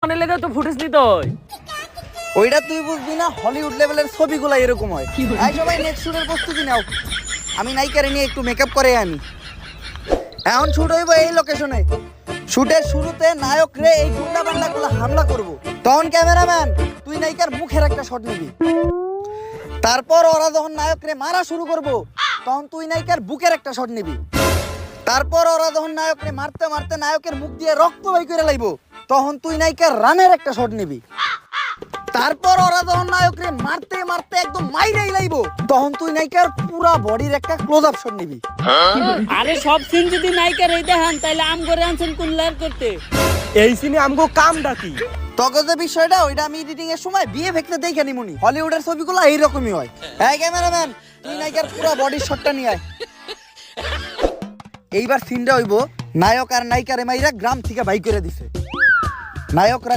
মানে লেগে তো ফুটেজ নিতে হয়। ওইটা তুই বুঝবি না, হলিউড লেভেলের ছবিগুলো এরকম হয়। এই সবাই নেক্সট শুটের প্রস্তুতি নাও, আমি নায়িকারে নিয়ে একটু মেকআপ করে আনি। এখন শুট হইব এই লোকেশনে। শুটের শুরুতে নায়ক রে এই গুন্ডা বান্ডাগুলো হামলা করব। তখন ক্যামেরাম্যান তুই নায়িকার মুখের একটা শট নিবি। তারপর ওরা যখন নায়ক রে মারা শুরু করব, তখন তুই নায়িকার বুকের একটা শট নিবি। তারপর ওরা যখন নায়ক রে মারতে মারতে নায়কের মুখ দিয়ে রক্ত বাই করে লাইব, তখন তুই নায়িকার রানের একটা শট নিবি। তারপর ওরা যখন নায়করে মারতে মারতে একদম মাইরাই লাইব, তখন তুই নায়িকার পুরা বডির একটা ক্লোজ আপ শট নিবি। আরে সব সিন যদি নায়িকার এই দেখান তাহলে আম করে আনছেন কোন লেয়ার করতে? এই সিনে আমগো কাম ডাকি। তখন যে বিষয়টা ওইটা আমি এডিটিং এর সময় বিয়ে ভেক্তে দেখে নিমুনি। হলিউডের ছবিগুলো এইরকমই হয়। এই ক্যামেরাম্যান তুই নায়িকার পুরা বডির শটটা নিয়ে আয়। এইবার সিনটা হইব নায়ক আর নায়িকারে মাইরা গ্রাম থেকে বাই করে দিছে। নায়করা